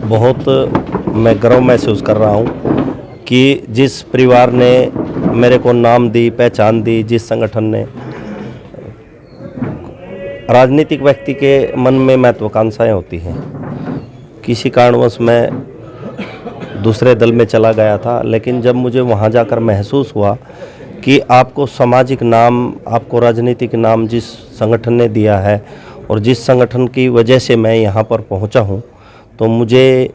बहुत मैं गर्व महसूस कर रहा हूँ कि जिस परिवार ने मेरे को नाम दी, पहचान दी, जिस संगठन ने, राजनीतिक व्यक्ति के मन में महत्वाकांक्षाएं होती हैं। किसी कारणवश मैं दूसरे दल में चला गया था, लेकिन जब मुझे वहाँ जाकर महसूस हुआ कि आपको सामाजिक नाम, आपको राजनीतिक नाम जिस संगठन ने दिया है और जिस संगठन की वजह से मैं यहाँ पर पहुँचा हूँ, तो मुझे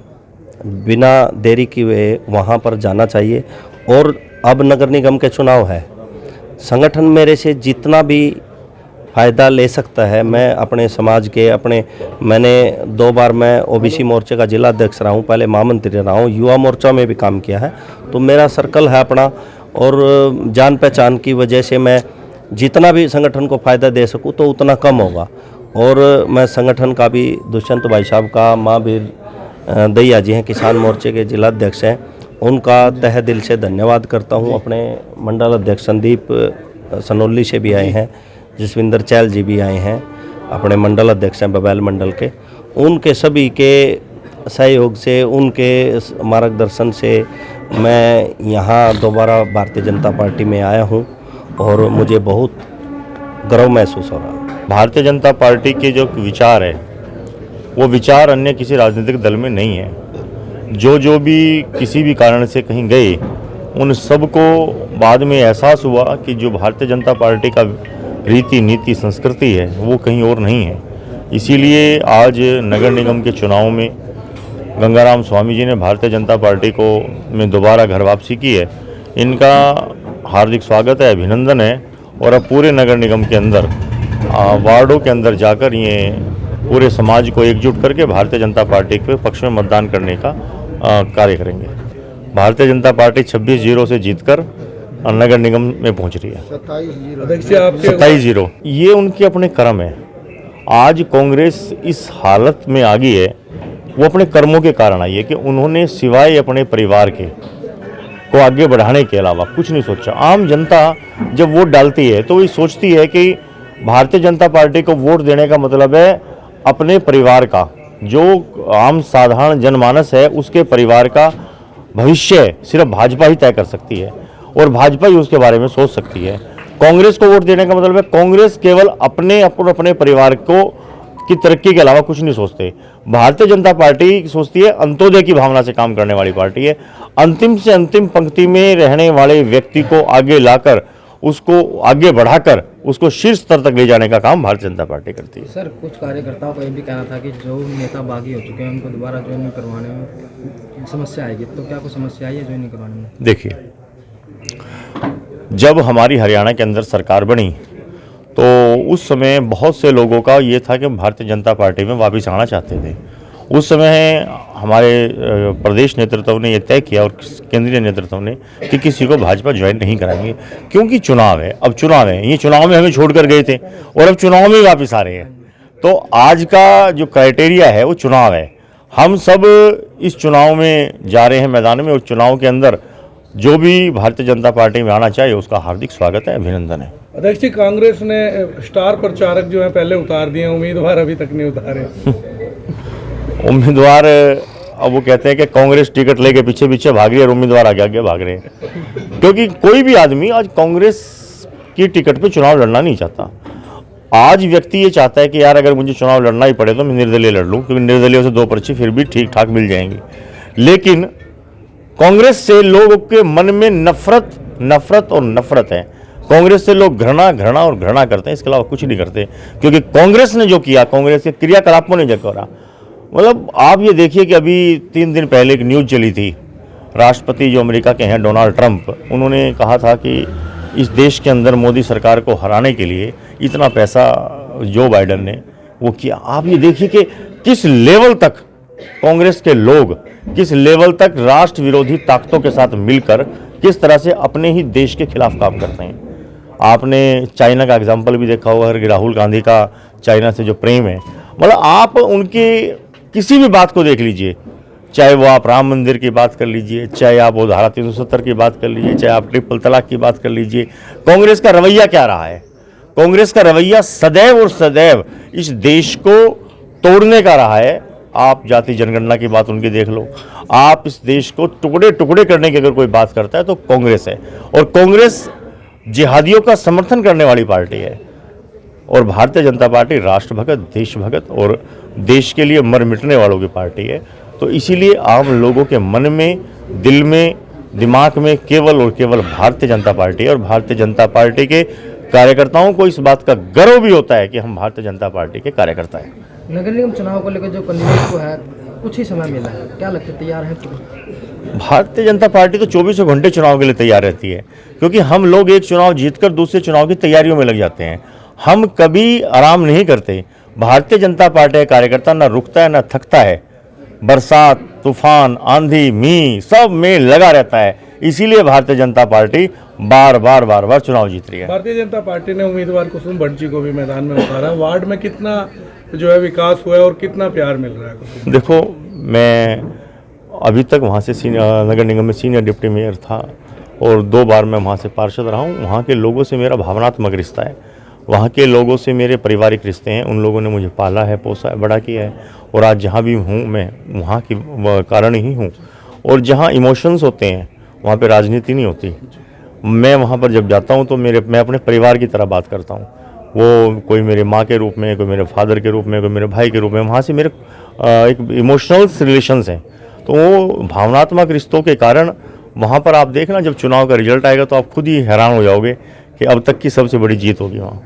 बिना देरी किए वहाँ पर जाना चाहिए। और अब नगर निगम के चुनाव है, संगठन मेरे से जितना भी फ़ायदा ले सकता है, मैं अपने समाज के मैंने 2 बार मैं ओबीसी मोर्चे का जिला अध्यक्ष रहा हूँ, पहले महामंत्री रहा हूँ, युवा मोर्चा में भी काम किया है। तो मेरा सर्कल है अपना, और जान पहचान की वजह से मैं जितना भी संगठन को फ़ायदा दे सकूँ तो उतना कम होगा। और मैं संगठन का भी, दुष्यंत भाई साहब का, महावीर दैया जी हैं, किसान मोर्चे के जिला अध्यक्ष हैं, उनका तहे दिल से धन्यवाद करता हूँ। अपने मंडल अध्यक्ष संदीप सनोली से भी आए हैं, जसविंदर चैल जी भी आए हैं, अपने मंडल अध्यक्ष हैं बबैल मंडल के। उनके सभी के सहयोग से, उनके मार्गदर्शन से मैं यहाँ दोबारा भारतीय जनता पार्टी में आया हूँ और मुझे बहुत गर्व महसूस हो रहा है। भारतीय जनता पार्टी के जो विचार है वो विचार अन्य किसी राजनीतिक दल में नहीं है। जो भी किसी भी कारण से कहीं गए, उन सबको बाद में एहसास हुआ कि जो भारतीय जनता पार्टी का रीति नीति संस्कृति है वो कहीं और नहीं है। इसीलिए आज नगर निगम के चुनाव में गंगाराम स्वामी जी ने भारतीय जनता पार्टी को में दोबारा घर वापसी की है। इनका हार्दिक स्वागत है, अभिनंदन है। और अब पूरे नगर निगम के अंदर, वार्डों के अंदर जाकर ये पूरे समाज को एकजुट करके भारतीय जनता पार्टी के पक्ष में मतदान करने का कार्य करेंगे। भारतीय जनता पार्टी 26-0 से जीतकर नगर निगम में पहुंच रही है। 27-0 ये उनके अपने कर्म है। आज कांग्रेस इस हालत में आ गई है, वो अपने कर्मों के कारण आई है कि उन्होंने सिवाय अपने परिवार के को आगे बढ़ाने के अलावा कुछ नहीं सोचा। आम जनता जब वोट डालती है तो वो सोचती है कि भारतीय जनता पार्टी को वोट देने का मतलब है अपने परिवार का, जो आम साधारण जनमानस है उसके परिवार का भविष्य सिर्फ भाजपा ही तय कर सकती है और भाजपा ही उसके बारे में सोच सकती है। कांग्रेस को वोट देने का मतलब है कांग्रेस केवल अपने परिवार को की तरक्की के अलावा कुछ नहीं सोचते। भारतीय जनता पार्टी सोचती है, अंत्योदय की भावना से काम करने वाली पार्टी है। अंतिम से अंतिम पंक्ति में रहने वाले व्यक्ति को आगे लाकर, उसको आगे बढ़ाकर, उसको शीर्ष स्तर तक ले जाने का काम भारतीय जनता पार्टी करती है। सर, कुछ कार्यकर्ताओं का ये भी कहना था कि जो नेता बागी हो चुके हैं उनको दोबारा ज्वाइन करवाने में समस्या आएगी, तो क्या कोई समस्या आई है ज्वाइन करवाने में? देखिए, जब हमारी हरियाणा के अंदर सरकार बनी तो उस समय बहुत से लोगों का ये था कि भारतीय जनता पार्टी में वापस आना चाहते थे। उस समय हमारे प्रदेश नेतृत्व ने यह तय किया और केंद्रीय नेतृत्व ने कि किसी को भाजपा ज्वाइन नहीं कराएंगे, क्योंकि चुनाव है। अब चुनाव है, ये चुनाव में हमें छोड़कर गए थे और अब चुनाव में वापस आ रहे हैं। तो आज का जो क्राइटेरिया है वो चुनाव है। हम सब इस चुनाव में जा रहे हैं मैदान में, और चुनाव के अंदर जो भी भारतीय जनता पार्टी में आना चाहिए उसका हार्दिक स्वागत है, अभिनंदन है। अध्यक्ष जी, कांग्रेस ने स्टार प्रचारक जो है पहले उतार दिए, उम्मीदवार अभी तक नहीं उतारे। उम्मीदवार अब वो कहते हैं कि कांग्रेस टिकट लेके पीछे पीछे भाग रही है और उम्मीदवार आगे आगे भाग रहे हैं, क्योंकि कोई भी आदमी आज कांग्रेस की टिकट पे चुनाव लड़ना नहीं चाहता। आज व्यक्ति ये चाहता है कि यार अगर मुझे चुनाव लड़ना ही पड़े तो मैं निर्दलीय लड़ लूँ, क्योंकि निर्दलीय से 2 पर्ची फिर भी ठीक ठाक मिल जाएंगी। लेकिन कांग्रेस से लोगों के मन में नफरत और नफरत है। कांग्रेस से लोग घृणा और घृणा करते हैं, इसके अलावा कुछ नहीं करते। क्योंकि कांग्रेस ने जो किया, कांग्रेस के क्रियाकलापों ने जो करा, मतलब आप ये देखिए कि अभी 3 दिन पहले एक न्यूज़ चली थी, राष्ट्रपति जो अमेरिका के हैं डोनाल्ड ट्रंप, उन्होंने कहा था कि इस देश के अंदर मोदी सरकार को हराने के लिए इतना पैसा जो बाइडेन ने वो किया। आप ये देखिए कि किस लेवल तक कांग्रेस के लोग, किस लेवल तक राष्ट्र विरोधी ताकतों के साथ मिलकर किस तरह से अपने ही देश के खिलाफ काम करते हैं। आपने चाइना का एग्जाम्पल भी देखा होगा कि राहुल गांधी का चाइना से जो प्रेम है, मतलब आप उनकी किसी भी बात को देख लीजिए, चाहे वो आप राम मंदिर की बात कर लीजिए, चाहे आप वो धारा 370 की बात कर लीजिए, चाहे आप ट्रिपल तलाक की बात कर लीजिए, कांग्रेस का रवैया क्या रहा है? कांग्रेस का रवैया सदैव और सदैव इस देश को तोड़ने का रहा है, आप जाति जनगणना की बात उनकी देख लो, आप इस देश को टुकड़े टुकड़े करने की अगर कोई बात करता है तो कांग्रेस है। और कांग्रेस जिहादियों का समर्थन करने वाली पार्टी है, और भारतीय जनता पार्टी राष्ट्रभगत, देशभगत और देश के लिए मर मिटने वालों की पार्टी है। तो इसीलिए आम लोगों के मन में, दिल में, दिमाग में केवल और केवल भारतीय जनता पार्टी है। और भारतीय जनता पार्टी के कार्यकर्ताओं को इस बात का गर्व भी होता है कि हम भारतीय जनता पार्टी के कार्यकर्ता हैं। नगर निगम चुनाव को लेकर जो कैंडिडेट को है कुछ ही समय मिला है, क्या लगता है तैयार है पूरे? भारतीय जनता पार्टी तो 24 घंटे चुनाव के लिए तैयार रहती है, क्योंकि हम लोग एक चुनाव जीतकर दूसरे चुनाव की तैयारियों में लग जाते हैं। हम कभी आराम नहीं करते। भारतीय जनता पार्टी का कार्यकर्ता ना रुकता है ना थकता है। बरसात, तूफान, आंधी, मींह सब में लगा रहता है। इसीलिए भारतीय जनता पार्टी बार बार चुनाव जीत रही है। भारतीय जनता पार्टी ने उम्मीदवार कुसुम भट्ट जी को भी मैदान में उतारा। वार्ड में कितना जो है विकास हुआ है और कितना प्यार मिल रहा है कुसुम? देखो, मैं अभी तक वहाँ से नगर निगम में सीनियर डिप्टी मेयर था और 2 बार मैं वहाँ से पार्षद रहा हूँ। वहाँ के लोगों से मेरा भावनात्मक रिश्ता है, वहाँ के लोगों से मेरे पारिवारिक रिश्ते हैं। उन लोगों ने मुझे पाला है, पोसा है, बड़ा किया है, और आज जहाँ भी हूँ मैं वहाँ की कारण ही हूँ। और जहाँ इमोशंस होते हैं वहाँ पे राजनीति नहीं होती। मैं वहाँ पर जब जाता हूँ तो मैं अपने परिवार की तरह बात करता हूँ। वो कोई मेरे माँ के रूप में, कोई मेरे फादर के रूप में, कोई मेरे भाई के रूप में, वहाँ से मेरे एक इमोशनल रिलेशंस हैं। तो वो भावनात्मक रिश्तों के कारण वहाँ पर आप देखना, जब चुनाव का रिजल्ट आएगा तो आप खुद ही हैरान हो जाओगे कि अब तक की सबसे बड़ी जीत होगी वहाँ।